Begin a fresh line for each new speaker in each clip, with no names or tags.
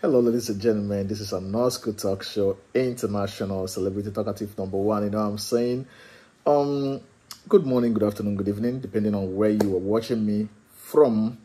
Hello, ladies and gentlemen. This is a North Talk Show, international celebrity talkative #1. You know what I'm saying? Good morning, good afternoon, good evening, depending on where you are watching me from.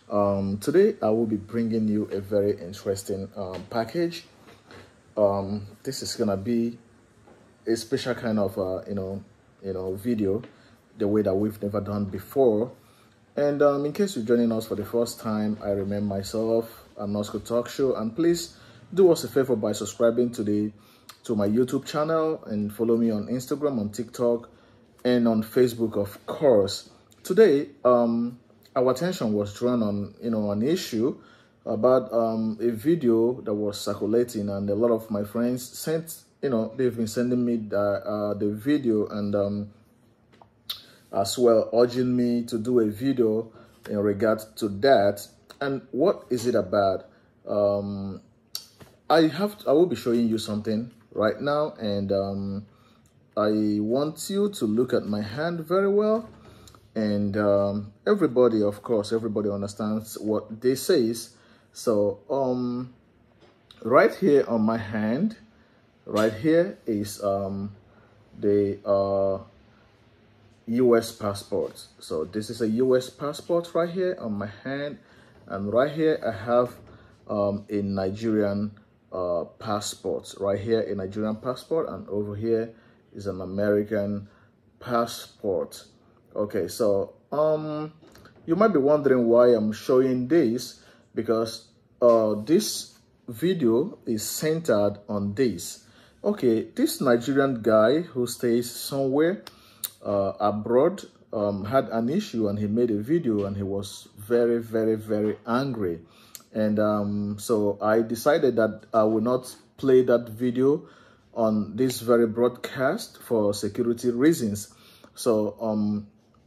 Today, I will be bringing you a very interesting package. This is gonna be a special kind of video, the way that we've never done before. And in case you're joining us for the first time, I remain myself. I'm North Talk Show, and please do us a favor by subscribing to my YouTube channel and follow me on Instagram, on TikTok, and on Facebook, of course. Today, our attention was drawn on an issue about a video that was circulating, and a lot of my friends sent they've been sending me the video and as well urging me to do a video in regard to that. And what is it about? I will be showing you something right now, and I want you to look at my hand very well. And everybody, of course, everybody understands what this says. So right here on my hand, right here is the US passport. So this is a US passport right here on my hand, and right here I have a Nigerian passport. Right here a Nigerian passport, and over here is an American passport. Okay, so you might be wondering why I'm showing this, because this video is centered on this. Okay, this Nigerian guy who stays somewhere abroad had an issue, and he made a video, and he was very, very, very angry. And so I decided that I will not play that video on this very broadcast for security reasons. So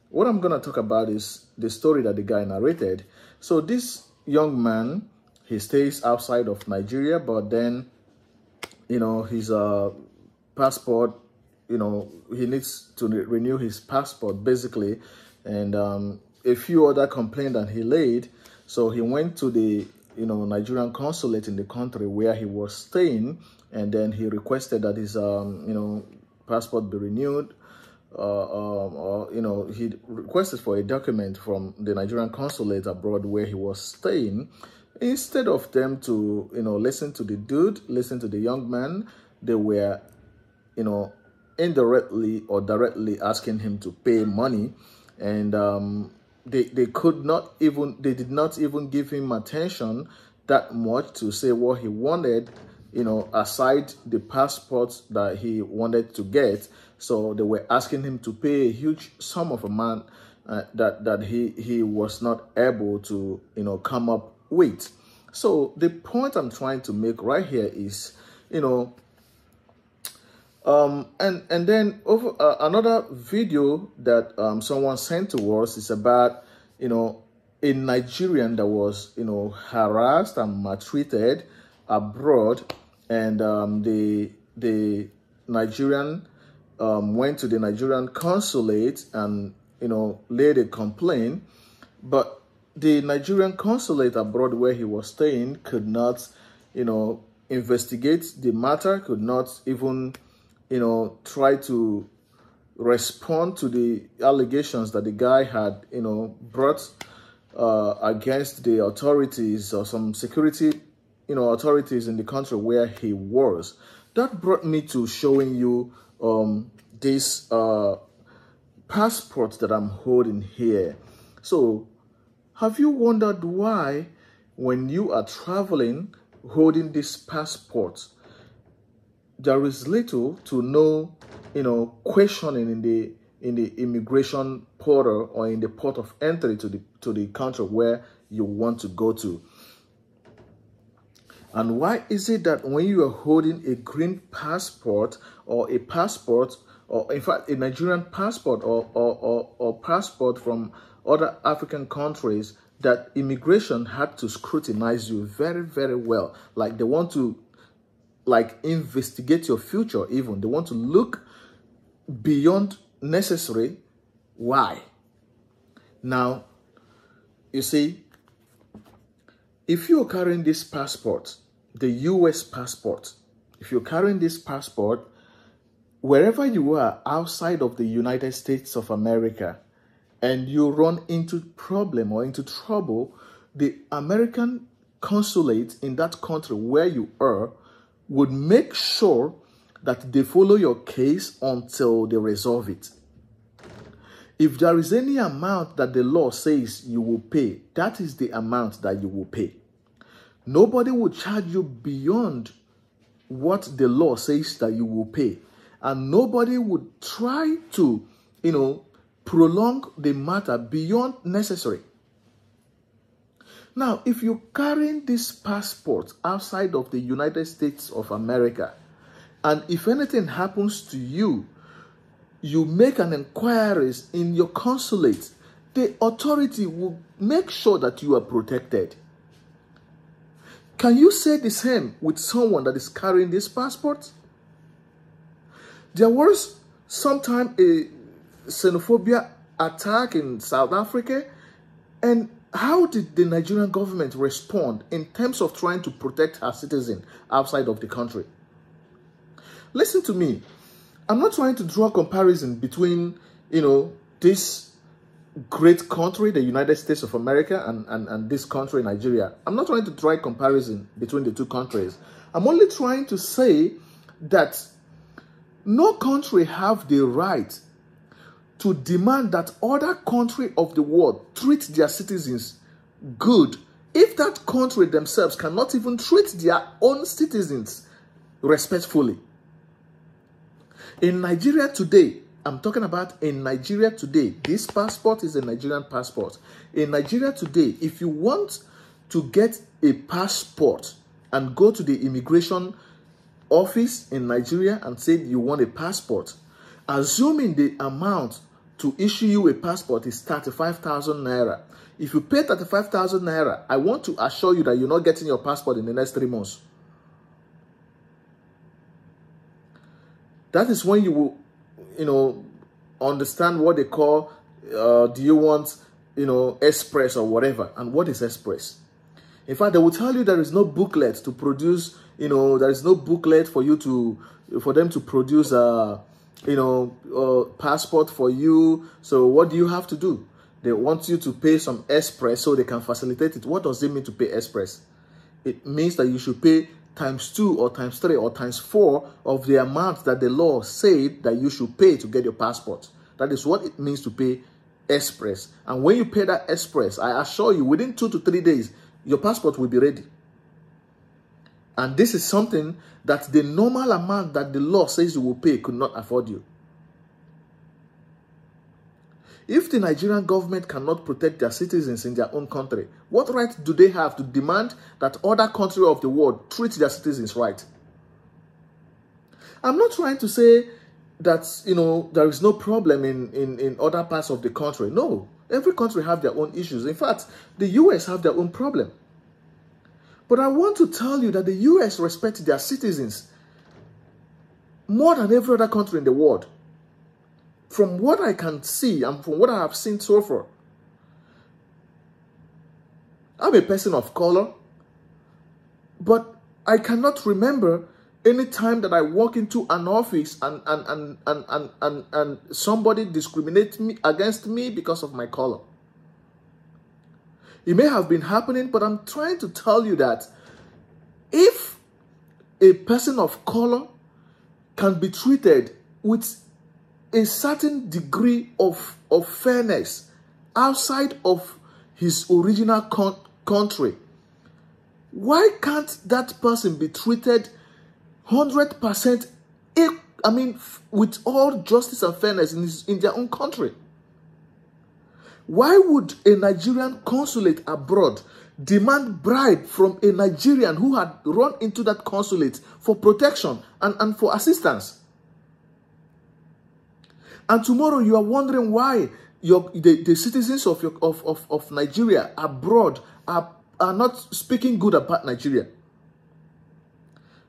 what I'm gonna talk about is the story that the guy narrated. So this young man, he stays outside of Nigeria, but then his passport, he needs to renew his passport basically, and a few other complaints that he laid. So he went to the Nigerian consulate in the country where he was staying, and then he requested that his passport be renewed, he requested for a document from the Nigerian consulate abroad where he was staying. Instead of them to listen to the dude, listen to the young man, they were indirectly or directly asking him to pay money, and they did not even give him attention that much to say what he wanted, aside the passport that he wanted to get. So they were asking him to pay a huge sum of amount that he was not able to come up with. So the point I'm trying to make right here is and then over another video that someone sent to us is about a Nigerian that was harassed and maltreated abroad, and the Nigerian went to the Nigerian consulate and laid a complaint, but the Nigerian consulate abroad where he was staying could not investigate the matter, could not even try to respond to the allegations that the guy had, brought against the authorities or some security, authorities in the country where he was. That brought me to showing you this passport that I'm holding here. So, have you wondered why, when you are traveling holding this passport, there is little to no, questioning in the immigration portal or in the port of entry to the country where you want to go to? And why is it that when you are holding a green passport or a passport, or in fact a Nigerian passport or passport from other African countries, that immigration had to scrutinize you very, very well? Like they want to investigate your future even. They want to look beyond necessary. Why? Now, you see, if you're carrying this passport the US passport, if you're carrying this passport, wherever you are outside of the United States of America, and you run into problem or into trouble, the American consulate in that country where you are would make sure that they follow your case until they resolve it. If there is any amount that the law says you will pay, that is the amount that you will pay. Nobody will charge you beyond what the law says that you will pay. And nobody would try to, prolong the matter beyond necessary. Now, if you're carrying this passport outside of the United States of America, and if anything happens to you, you make an inquiry in your consulate, the authority will make sure that you are protected. Can you say the same with someone that is carrying this passport? There was sometime a xenophobia attack in South Africa, and how did the Nigerian government respond in terms of trying to protect her citizen outside of the country? Listen to me. I'm not trying to draw a comparison between, this great country, the United States of America, and this country, Nigeria. I'm not trying to draw a comparison between the two countries. I'm only trying to say that no country have the right to demand that other country of the world treat their citizens good if that country themselves cannot even treat their own citizens respectfully. In Nigeria today, I'm talking about in Nigeria today, this passport is a Nigerian passport. In Nigeria today, if you want to get a passport and go to the immigration office in Nigeria and say you want a passport, assuming the amount to issue you a passport is 35,000 naira. If you pay 35,000 naira, I want to assure you that you're not getting your passport in the next 3 months. That is when you will, understand what they call, do you want, express or whatever. And what is express? In fact, they will tell you there is no booklet to produce, there is no booklet for them to produce, passport for you. So what do you have to do? They want you to pay some express so they can facilitate it. What does it mean to pay express? It means that you should pay ×2 or ×3 or ×4 of the amount that the law said that you should pay to get your passport. That is what it means to pay express. And when you pay that express, I assure you, within 2 to 3 days, your passport will be ready. And this is something that the normal amount that the law says you will pay could not afford you. If the Nigerian government cannot protect their citizens in their own country, what right do they have to demand that other countries of the world treat their citizens right? I'm not trying to say that, there is no problem in other parts of the country. No, every country have their own issues. In fact, the US have their own problem. But I want to tell you that the US respect their citizens more than every other country in the world. From what I can see and from what I have seen so far, I'm a person of color, but I cannot remember any time that I walk into an office and somebody discriminates against me because of my color. It may have been happening, but I'm trying to tell you that if a person of color can be treated with a certain degree of fairness outside of his original country, why can't that person be treated 100% with all justice and fairness in their own country? Why would a Nigerian consulate abroad demand bribe from a Nigerian who had run into that consulate for protection and for assistance? And tomorrow you are wondering why the citizens of Nigeria abroad are not speaking good about Nigeria.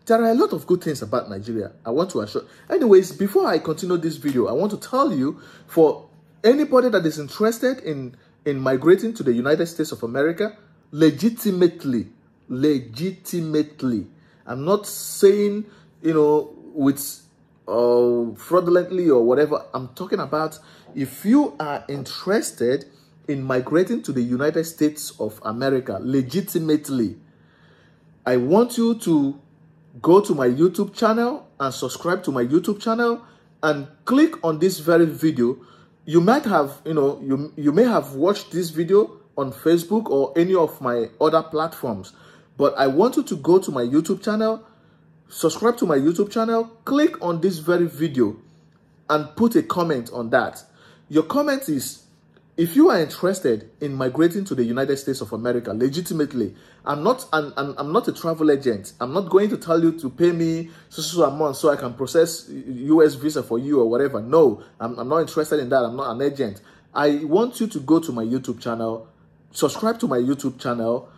There are a lot of good things about Nigeria. I want to assure. Anyways, before I continue this video, I want to tell you, for anybody that is interested in migrating to the United States of America legitimately, legitimately. I'm not saying, you know, with fraudulently or whatever. I'm talking about if you are interested in migrating to the United States of America legitimately, I want you to go to my YouTube channel and subscribe to my YouTube channel and click on this very video. You might have, you may have watched this video on Facebook or any of my other platforms, but I want you to go to my YouTube channel, subscribe to my YouTube channel, click on this very video and put a comment on that. Your comment is, if you are interested in migrating to the United States of America legitimately, I'm not a travel agent. I'm not going to tell you to pay me so a month so I can process US visa for you or whatever. No, I'm not interested in that. I'm not an agent. I want you to go to my YouTube channel, subscribe to my YouTube channel,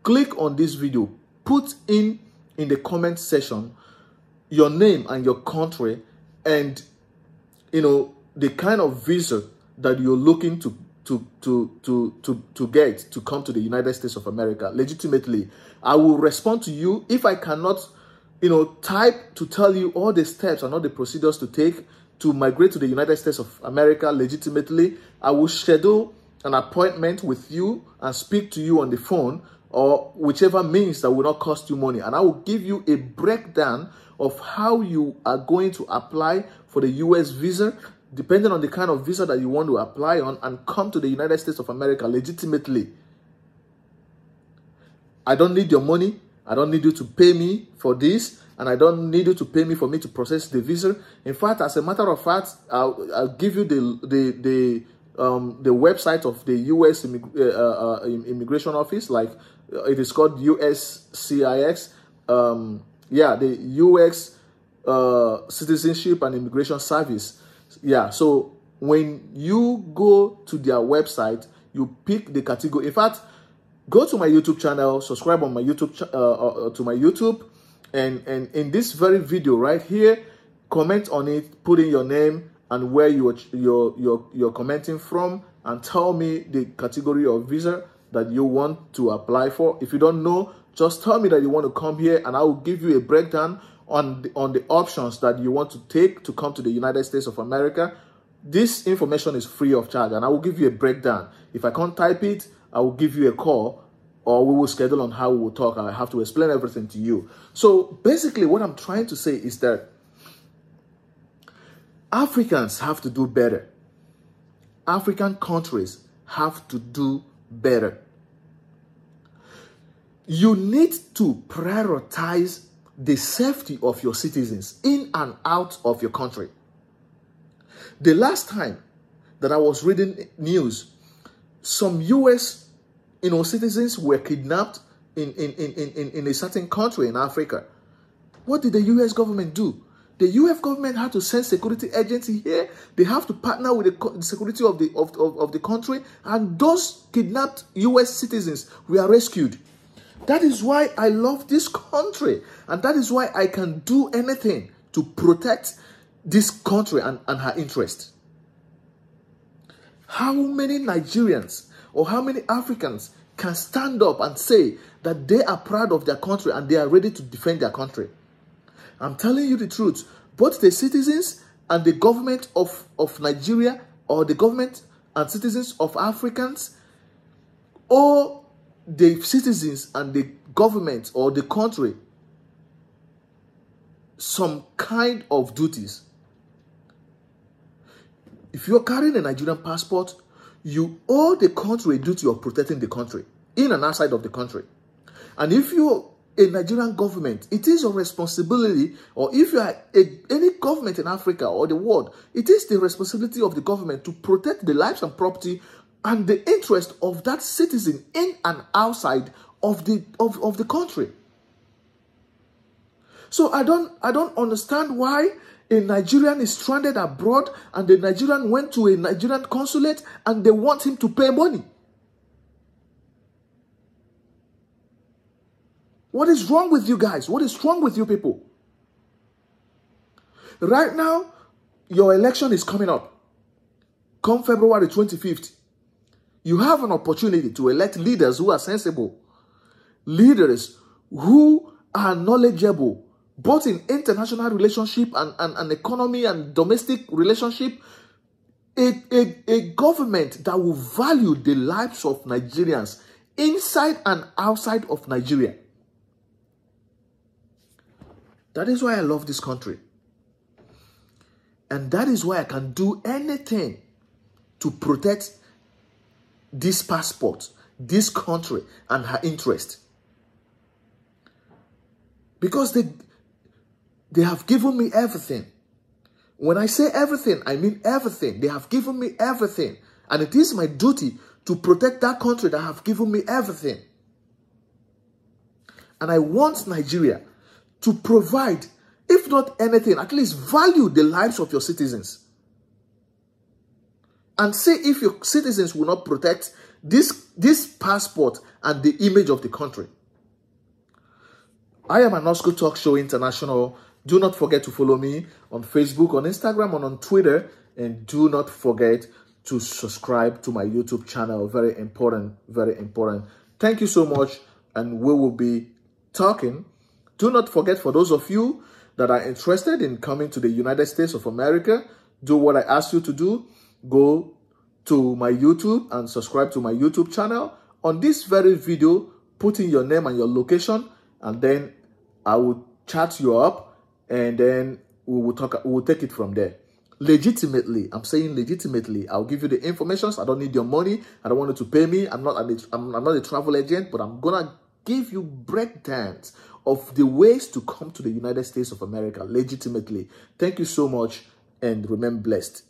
click on this video, put in the comment section your name and your country and, the kind of visa that you're looking to get to come to the United States of America legitimately. I will respond to you. If I cannot, type to tell you all the steps and all the procedures to take to migrate to the United States of America legitimately, I will schedule an appointment with you and speak to you on the phone or whichever means that will not cost you money. And I will give you a breakdown of how you are going to apply for the US visa, depending on the kind of visa that you want to apply on, and come to the United States of America legitimately. I don't need your money. I don't need you to pay me for this, and I don't need you to pay me for me to process the visa. In fact, as a matter of fact, I'll give you the website of the U.S. immigration office, like it is called USCIS. The U.S. Citizenship and Immigration Service. Yeah, so when you go to their website, you pick the category. In fact, go to my YouTube channel, subscribe on my YouTube to my YouTube, and in this very video right here, comment on it, put in your name and where you're commenting from, and tell me the category of visa that you want to apply for. If you don't know, just tell me that you want to come here, and I will give you a breakdown on the options that you want to take to come to the United States of America. This information is free of charge, and I will give you a breakdown. If I can't type it, I will give you a call, or we will schedule on how we will talk. I have to explain everything to you. So basically what I'm trying to say is that Africans have to do better. African countries have to do better. You need to prioritize the safety of your citizens in and out of your country. The last time that I was reading news, some US citizens were kidnapped in a certain country in Africa. What did the US government do? The US government had to send security agency here. They have to partner with the security of the country, and those kidnapped US citizens were rescued. That is why I love this country, and that is why I can do anything to protect this country and her interest. How many Nigerians or how many Africans can stand up and say that they are proud of their country and they are ready to defend their country? I'm telling you the truth. Both the citizens and the government of Nigeria, or the government and citizens of Africans, or the citizens and the government or the country, some kind of duties. If you're carrying a Nigerian passport, you owe the country a duty of protecting the country, in and outside of the country. And if you're a Nigerian government, it is your responsibility, or if you are any government in Africa or the world, it is the responsibility of the government to protect the lives and property and the interest of that citizen in and outside of the country. So I don't understand why a Nigerian is stranded abroad and the Nigerian went to a Nigerian consulate and they want him to pay money. What is wrong with you guys? What is wrong with you people? Right now, your election is coming up. Come February 25th. You have an opportunity to elect leaders who are sensible. Leaders who are knowledgeable, both in international relationship and economy and domestic relationship, a government that will value the lives of Nigerians inside and outside of Nigeria. That is why I love this country. And that is why I can do anything to protect this passport, this country, and her interest. Because they have given me everything. When I say everything, I mean everything. They have given me everything. And it is my duty to protect that country that have given me everything. And I want Nigeria to provide, if not anything, at least value the lives of your citizens. And see if your citizens will not protect this passport and the image of the country. I am an Oscar Talk Show International. Do not forget to follow me on Facebook, on Instagram, and on Twitter. And do not forget to subscribe to my YouTube channel. Very important, very important. Thank you so much. And we will be talking. Do not forget, for those of you that are interested in coming to the United States of America, do what I asked you to do. Go to my YouTube and subscribe to my YouTube channel. On this very video, put in your name and your location, and then I will chat you up, and then we will take it from there. Legitimately, I'm saying legitimately, I'll give you the information. I don't need your money. I don't want you to pay me. I'm not a travel agent, but I'm gonna give you breakdowns of the ways to come to the United States of America legitimately. Thank you so much, and remain blessed.